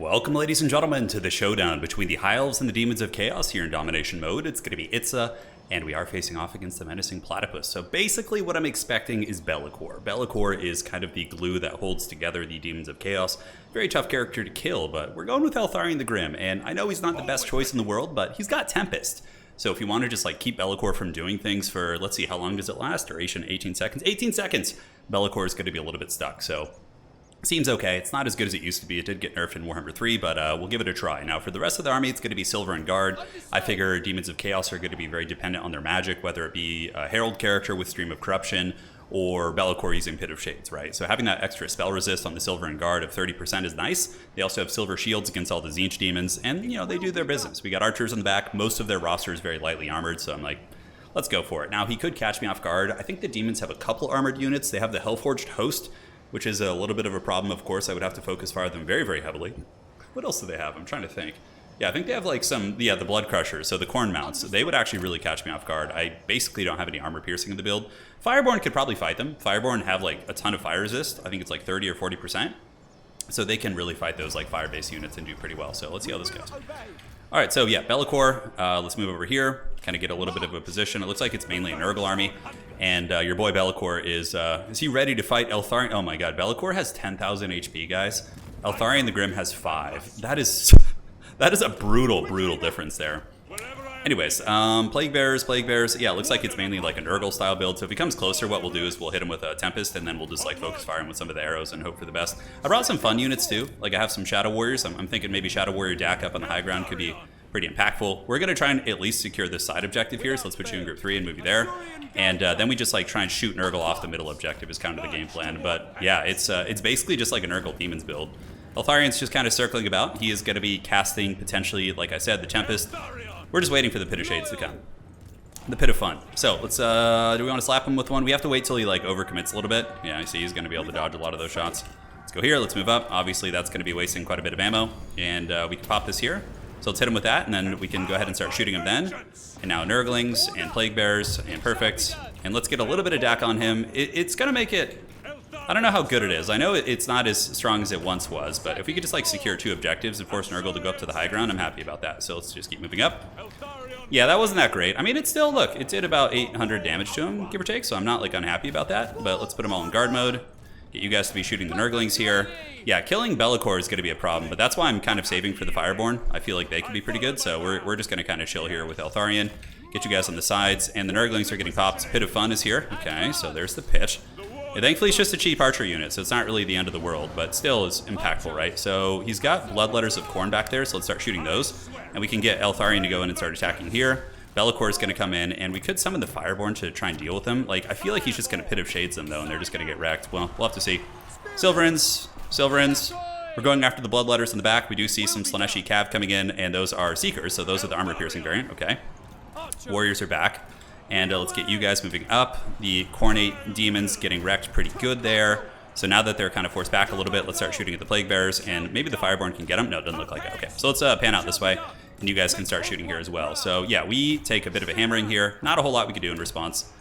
Welcome, ladies and gentlemen, to the showdown between the High Elves and the Demons of Chaos here in Domination Mode. It's going to be Itza, and we are facing off against the Menacing Platypus. So basically what I'm expecting is LAKOR. LAKOR is kind of the glue that holds together the Demons of Chaos. Very tough character to kill, but we're going with Eltharion the Grim, and I know he's not the best choice in the world, but he's got Tempest. So if you want to just like keep LAKOR from doing things for, let's see, how long does it last? Duration 18 seconds? 18 seconds! LAKOR is going to be a little bit stuck, so seems okay. It's not as good as it used to be. It did get nerfed in Warhammer 3, but we'll give it a try. Now, for the rest of the army, it's going to be Silver and Guard. I figure Demons of Chaos are going to be very dependent on their magic, whether it be a Herald character with Stream of Corruption or LAKOR using Pit of Shades, right? So having that extra spell resist on the Silver and Guard of 30% is nice. They also have Silver Shields against all the Tzeentch demons, and, you know, they do their business. We got archers in the back. Most of their roster is very lightly armored, so I'm like, let's go for it. Now, he could catch me off guard. I think the demons have a couple armored units. They have the Hellforged Host, which is a little bit of a problem, of course. I would have to focus fire them very, very heavily. What else do they have? I'm trying to think. Yeah, I think they have like some, the Blood Crushers, so the Corn Mounts. They would actually really catch me off guard. I basically don't have any armor piercing in the build. Fireborn could probably fight them. Fireborn have like a ton of fire resist. I think it's like 30 or 40%. So they can really fight those like fire-based units and do pretty well. So let's see how this goes. All right, so yeah, LAKOR, let's move over here, kind of get a little bit of a position. It looks like it's mainly an Nurgle army, and your boy LAKOR is he ready to fight Eltharion? Oh my god, LAKOR has 10,000 HP, guys. Eltharion the Grim has 5. That is a brutal difference there. Anyways, Plague Bearers, yeah, it looks like it's mainly like a Nurgle style build, so if he comes closer, what we'll do is we'll hit him with a Tempest, and then we'll just like focus fire him with some of the arrows and hope for the best. I brought some fun units too, like I have some Shadow Warriors. I'm thinking maybe Shadow Warrior Dak up on the high ground could be pretty impactful. We're gonna try and at least secure this side objective here, so let's put you in group 3 and move you there. And then we just like try and shoot Nurgle off the middle objective is kind of the game plan. But yeah, it's basically just like a Nurgle Demons build. Eltharion's just kind of circling about. He is gonna be casting potentially, like I said, the Tempest. We're just waiting for the Pit of Shades to come. The Pit of Fun. So let's, do we want to slap him with one? We have to wait till he like overcommits a little bit. Yeah, I see he's going to be able to dodge a lot of those shots. Let's go here, let's move up. Obviously that's going to be wasting quite a bit of ammo. And we can pop this here. So let's hit him with that, and then we can go ahead and start shooting him then. And now Nurglings, and Plague Bearers, and Perfects. And let's get a little bit of DAC on him. It's going to make it, I don't know how good it is. I know it's not as strong as it once was, but if we could just like secure 2 objectives and force Nurgle to go up to the high ground, I'm happy about that. So let's just keep moving up. Yeah, that wasn't that great. I mean, it's still, look, it did about 800 damage to him, give or take, so I'm not like unhappy about that, but let's put them all in guard mode. Get you guys to be shooting the Nurglings here. Yeah, killing LAKOR is going to be a problem, but that's why I'm kind of saving for the Fireborn. I feel like they could be pretty good, so we're just going to kind of chill here with Eltharion. Get you guys on the sides, and the Nurglings are getting popped. Pit of Fun is here. Okay, so there's the pit. Yeah, thankfully, it's just a cheap archer unit, so it's not really the end of the world, but still is impactful, right? So he's got Bloodletters of Khorne back there, so let's start shooting those. And we can get Eltharion to go in and start attacking here. LAKOR is going to come in, and we could summon the Fireborn to try and deal with them. Like, I feel like he's just going to Pit of Shades them, though, and they're just going to get wrecked. Well, we'll have to see. Silverins. We're going after the Bloodletters in the back. We do see some Slaaneshi Cav coming in, and those are Seekers, so those are the armor-piercing variant. Okay. Warriors are back. And let's get you guys moving up. The Cornate Demons getting wrecked pretty good there. So now that they're kind of forced back a little bit, let's start shooting at the Plague Bearers, and maybe the Fireborn can get them. No, it doesn't look like it. Okay, so let's pan out this way, and you guys can start shooting here as well. So yeah, we take a bit of a hammering here. Not a whole lot we could do in response.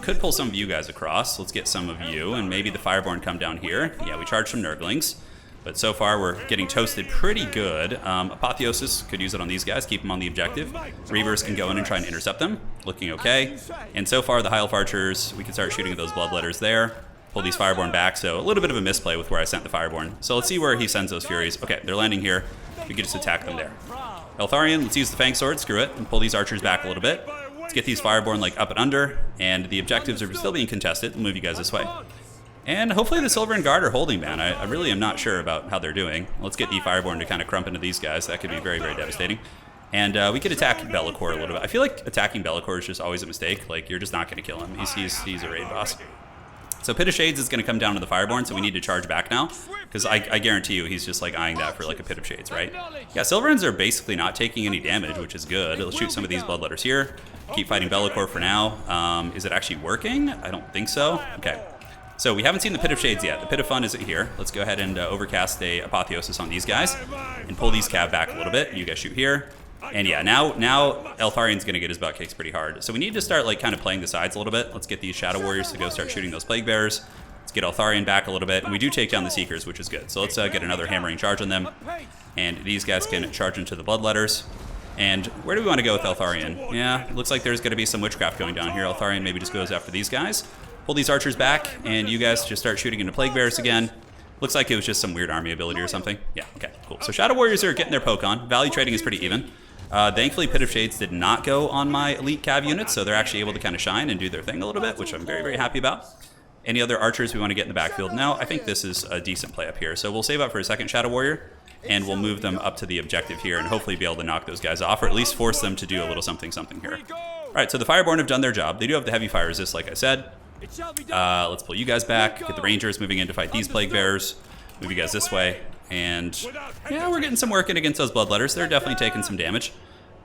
Could pull some of you guys across. Let's get some of you, and maybe the Fireborn come down here. Yeah, we charge some Nurglings. But so far, we're getting toasted pretty good. Apotheosis could use it on these guys, keep them on the objective. Reavers can go in and try and intercept them. Looking okay. And so far, the High Elf Archers, we can start shooting at those Bloodletters there. Pull these Fireborn back, so a little bit of a misplay with where I sent the Fireborn. So let's see where he sends those Furies. Okay, they're landing here. We can just attack them there. Eltharion, let's use the Fang Sword, screw it, and pull these Archers back a little bit. Let's get these Fireborn like up and under, and the objectives are still being contested. We'll move you guys this way. And hopefully the Silver and Guard are holding, man. I really am not sure about how they're doing. Let's get the Fireborn to kind of crump into these guys. That could be very, very devastating. And we could attack LAKOR a little bit. I feel like attacking LAKOR is just always a mistake. Like, you're just not going to kill him. He's a raid boss. So Pit of Shades is going to come down to the Fireborn, so we need to charge back now. Because I guarantee you he's just like eyeing that for like a Pit of Shades, right? Yeah, Silverins are basically not taking any damage, which is good. Let's shoot some of these Bloodletters here. Keep fighting LAKOR for now. Is it actually working? I don't think so. Okay. So we haven't seen the Pit of Shades yet. The Pit of Fun isn't here. Let's go ahead and overcast a Apotheosis on these guys and pull these Cav back a little bit. You guys shoot here. And yeah, now Eltharion's going to get his butt kicked pretty hard. So we need to start like kind of playing the sides a little bit. Let's get these Shadow Warriors to go start shooting those Plague Bearers. Let's get Eltharion back a little bit. And we do take down the Seekers, which is good. So let's get another hammering charge on them. And these guys can charge into the Bloodletters. And where do we want to go with Eltharion? Yeah, it looks like there's going to be some witchcraft going down here. Eltharion maybe just goes after these guys. Pull these archers back, and you guys just start shooting into Plague Bears again. Looks like it was just some weird army ability or something. Yeah, okay, cool. So Shadow Warriors are getting their poke on. Value trading is pretty even. Thankfully, Pit of Shades did not go on my elite cav units, so they're actually able to kind of shine and do their thing a little bit, which I'm very, very happy about. Any other archers we want to get in the backfield? No, I think this is a decent play up here. So we'll save up for a second Shadow Warrior, and we'll move them up to the objective here and hopefully be able to knock those guys off, or at least force them to do a little something here. All right, so the Fireborn have done their job. They do have the heavy fire resist, like I said. Let's pull you guys back, get the Rangers moving in to fight these Plague Bearers, move you guys this way, and yeah, we're getting some work in against those Bloodletters. They're definitely taking some damage.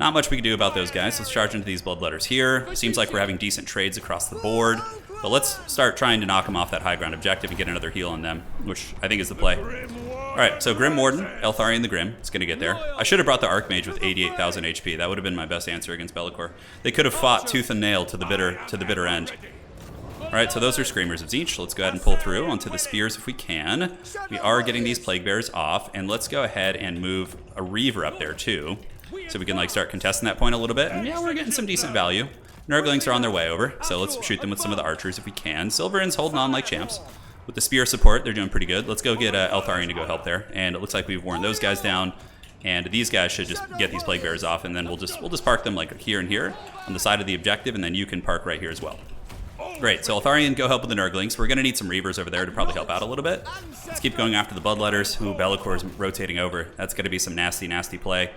Not much we can do about those guys. Let's charge into these Bloodletters here. Seems like we're having decent trades across the board. But let's start trying to knock them off that high ground objective and get another heal on them, which I think is the play. All right, so Grim Warden, Eltharion the Grim, is going to get there. I should have brought the Archmage with 88,000 HP. That would have been my best answer against LAKOR. They could have fought tooth and nail to the bitter end. All right, so those are Screamers of Tzeentch. Let's go ahead and pull through onto the Spears if we can. We are getting these Plague Bears off, and let's go ahead and move a Reaver up there too, so we can like start contesting that point a little bit. And yeah, we're getting some decent value. Nurglings are on their way over, so let's shoot them with some of the archers if we can. Silveran's holding on like champs. With the spear support, they're doing pretty good. Let's go get Eltharion to go help there. And it looks like we've worn those guys down. And these guys should just get these Plague Bears off, and then we'll just park them like here and here on the side of the objective, and then you can park right here as well. Great, so Eltharion, go help with the Nurglings. We're going to need some Reavers over there to probably help out a little bit. Let's keep going after the Bloodletters. Ooh, LAKOR is rotating over. That's going to be some nasty, nasty play.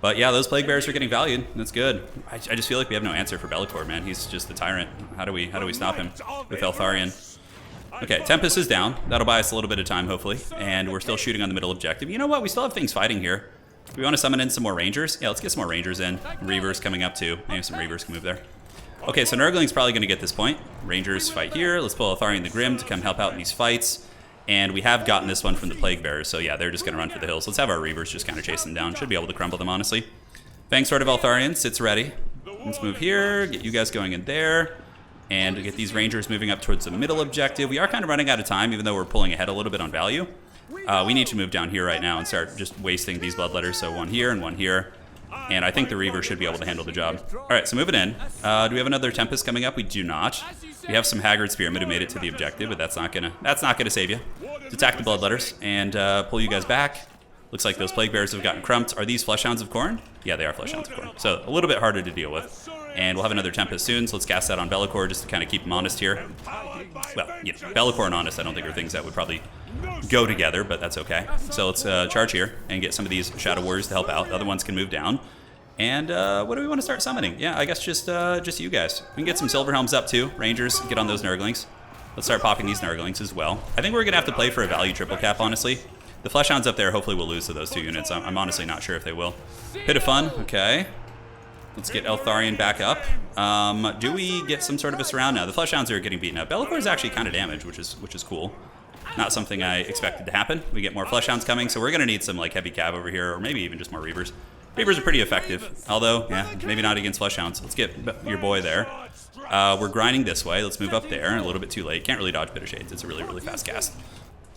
But yeah, those Plague Bears are getting valued. That's good. I just feel like we have no answer for LAKOR, man. He's just the tyrant. How do we stop him with Eltharion? Okay, Tempest is down. That'll buy us a little bit of time, hopefully. And we're still shooting on the middle objective. You know what? We still have things fighting here. Do we want to summon in some more Rangers? Yeah, let's get some more Rangers in. Reavers coming up too. Maybe some Reavers can move there. Okay, so Nurgling's probably going to get this point. Rangers fight here. Let's pull Eltharion the Grim to come help out in these fights. And we have gotten this one from the Plague Bearers, so yeah, they're just going to run for the hills. Let's have our Reavers just kind of chase them down. Should be able to crumble them, honestly. Fang Sword of Eltharion sits ready. Let's move here, get you guys going in there, and get these Rangers moving up towards the middle objective. We are kind of running out of time, even though we're pulling ahead a little bit on value. We need to move down here right now and start just wasting these Bloodletters, so one here and one here. And I think the Reaver should be able to handle the job. All right, so moving in. Do we have another Tempest coming up? We do not. We have some Haggard Spearmen who made it to the objective, but that's not gonna save you. Let's attack the Bloodletters and pull you guys back. Looks like those Plague Bears have gotten crumped. Are these Fleshhounds of Khorne? Yeah, they are Fleshhounds of Khorne. So a little bit harder to deal with. And we'll have another Tempest soon, so let's cast that on LAKOR just to kind of keep him honest here. Well, you know, LAKOR and honest I don't think are things that would probably go together, but that's okay. So let's charge here and get some of these Shadow Warriors to help out. The other ones can move down. And what do we want to start summoning? Yeah, I guess just you guys. We can get some Silverhelms up too. Rangers, get on those Nurglings. Let's start popping these Nurglings as well. I think we're going to have to play for a value triple cap, honestly. The Fleshhounds up there hopefully will lose to those two units. I'm honestly not sure if they will. Pit of Fun, okay. Let's get Eltharion back up. Do we get some sort of a surround now? The Fleshhounds are getting beaten up. LAKOR is actually kind of damaged, which is cool. Not something I expected to happen. We get more Fleshhounds coming, so we're going to need some like heavy cav over here, or maybe even just more Reavers. Reavers are pretty effective, although, yeah, maybe not against Fleshhounds. Let's get your boy there. We're grinding this way. Let's move up there. A little bit too late. Can't really dodge Pit of Shades. It's a really, really fast cast.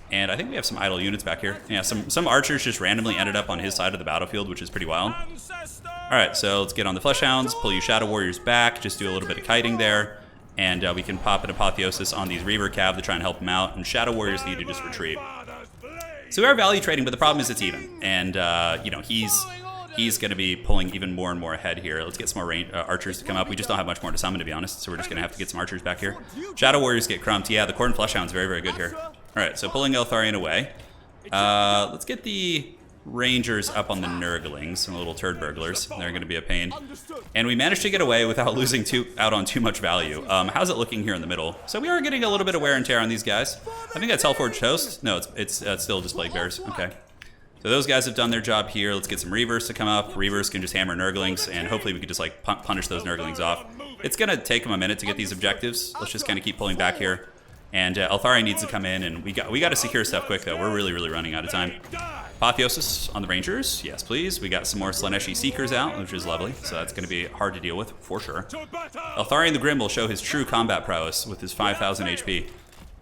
And I think we have some idle units back here. Yeah, some archers just randomly ended up on his side of the battlefield, which is pretty wild. All right, so let's get on the Fleshhounds, pull you Shadow Warriors back, just do a little bit of kiting there, and we can pop an Apotheosis on these Reaver Cav to try and help them out, and Shadow Warriors need to just retreat. So we are value trading, but the problem is it's even, and you know, he's going to be pulling even more and more ahead here. Let's get some more archers to come up. We just don't have much more to summon, to be honest, so we're just going to have to get some archers back here. Shadow Warriors get crumped. Yeah, the Khorne Fleshhound's very, very good here. All right, so pulling Eltharion away. Let's get the Rangers up on the Nurglings, some little turd burglars. They're going to be a pain. And we managed to get away without losing out on too much value. How's it looking here in the middle? So we are getting a little bit of wear and tear on these guys. I think that's Hellforged Host. No, it's still just Plague Bears. Okay. So those guys have done their job here. Let's get some Reavers to come up. Reavers can just hammer Nurglings, and hopefully we can just like punish those Nurglings off. It's going to take them a minute to get these objectives. Let's just kind of keep pulling back here. And Eltharion needs to come in, and we got to secure stuff quick, though. We're really, really running out of time. Apotheosis on the Rangers. Yes, please. We got some more Slaneshi Seekers out, which is lovely. So that's going to be hard to deal with, for sure. Eltharion the Grim will show his true combat prowess with his 5,000 HP.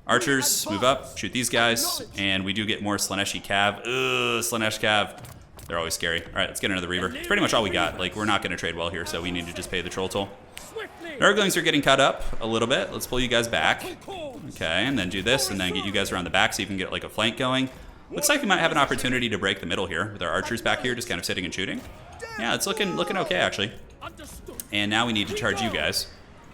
Archers, move up, shoot these guys, and we do get more Slaneshi Cav. Ugh, Slanesh Cav. They're always scary. All right, let's get another Reaver. It's pretty much all we got. Like, we're not going to trade well here, so we need to just pay the troll toll. Nurglings are getting cut up a little bit. Let's pull you guys back. Okay, and then do this, and then get you guys around the back so you can get, like, a flank going. Looks like we might have an opportunity to break the middle here with our archers back here just kind of sitting and shooting. Yeah, it's looking okay, actually. And now we need to charge you guys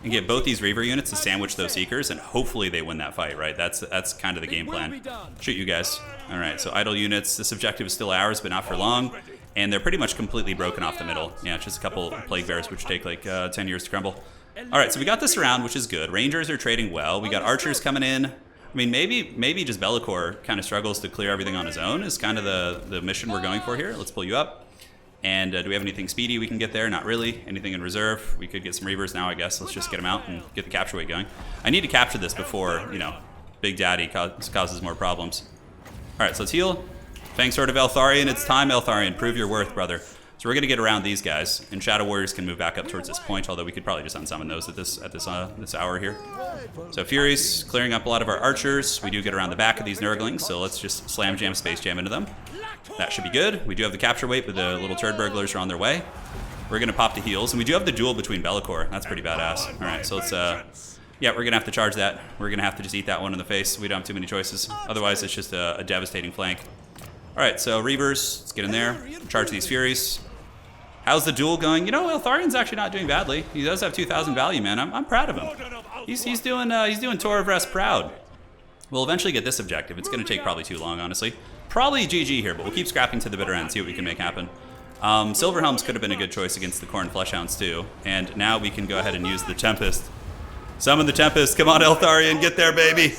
and get both these Reaver units to sandwich those Seekers, and hopefully they win that fight, right? That's kind of the game plan. Shoot you guys. All right, so idle units. This objective is still ours, but not for long. And they're pretty much completely broken off the middle. Yeah, just a couple Plague Bears, which take like 10 years to crumble. All right, so we got this around, which is good. Rangers are trading well. We got Archers coming in. I mean, maybe just LAKOR kind of struggles to clear everything on his own is kind of the mission we're going for here. Let's pull you up. And do we have anything speedy we can get there? Not really. Anything in reserve? We could get some Reavers now, I guess. Let's just get them out and get the capture weight going. I need to capture this before, you know, Big Daddy causes more problems. All right, so let's heal. Fang Sword of Eltharion. It's time, Eltharion. Prove your worth, brother. So we're going to get around these guys, and Shadow Warriors can move back up towards this point, although we could probably just unsummon those at this hour here. So Furies clearing up a lot of our archers. We do get around the back of these Nurglings, so let's just slam jam, space jam into them. That should be good. We do have the capture weight, but the little turd burglars are on their way. We're going to pop the heals, and we do have the duel between LAKOR. That's pretty badass. All right, so let's, yeah, we're going to have to charge that. We're going to have to just eat that one in the face. We don't have too many choices. Otherwise, it's just a devastating flank. All right, so Reavers, let's get in there. Charge these Furies. How's the duel going? You know, Eltharion's actually not doing badly. He does have 2,000 value, man. I'm proud of him. He's doing Tor of Rest proud. We'll eventually get this objective. It's going to take probably too long, honestly. Probably GG here, but we'll keep scrapping to the bitter end, see what we can make happen. Silverhelms could have been a good choice against the Khorne Fleshhounds too. And now we can go ahead and use the Tempest. Summon the Tempest. Come on, Eltharion. Get there, baby.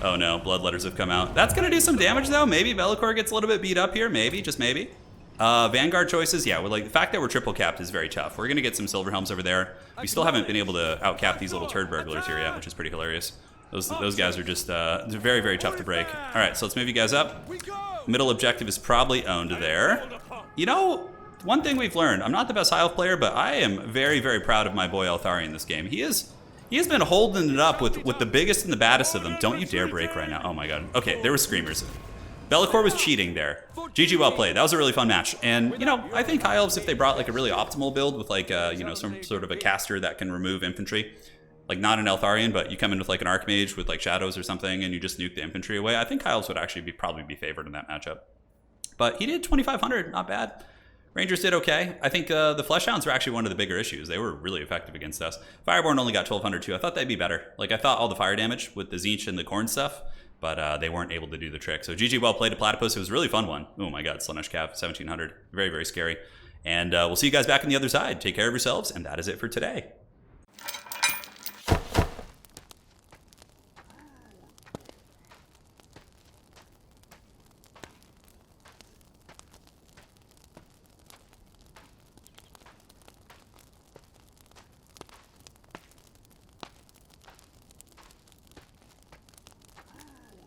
Oh no, Bloodletters have come out. That's going to do some damage, though. Maybe LAKOR gets a little bit beat up here. Maybe, just maybe. Vanguard choices, yeah, we're like, the fact that we're triple capped is very tough. We're going to get some Silverhelms over there. We still haven't been able to outcap these little turd burglars here yet, which is pretty hilarious. Those guys are just very, very tough to break. All right, so let's move you guys up. Middle objective is probably owned there. You know, one thing we've learned, I'm not the best High Elf player, but I am very, very proud of my boy Eltharion in this game. He has been holding it up with the biggest and the baddest of them. Don't you dare break right now. Oh my god. Okay, there were screamers. LAKOR was cheating there. GG, well played. That was a really fun match. And, you know, I think High Elves, if they brought like a really optimal build with like, you know, some sort of a caster that can remove infantry, like not an Eltharion, but you come in with like an Archmage with like shadows or something and you just nuke the infantry away, I think High Elves would actually probably be favored in that matchup. But he did 2,500, not bad. Rangers did okay. I think the Fleshhounds were actually one of the bigger issues. They were really effective against us. Fireborn only got 1,200 too. I thought they'd be better. Like I thought all the fire damage with the Tzeentch and the Khorne stuff, but they weren't able to do the trick. So GG, well played to Platypus. It was a really fun one. Oh my god, Slanesh Cav, 1,700. Very, very scary. And we'll see you guys back on the other side. Take care of yourselves, and that is it for today.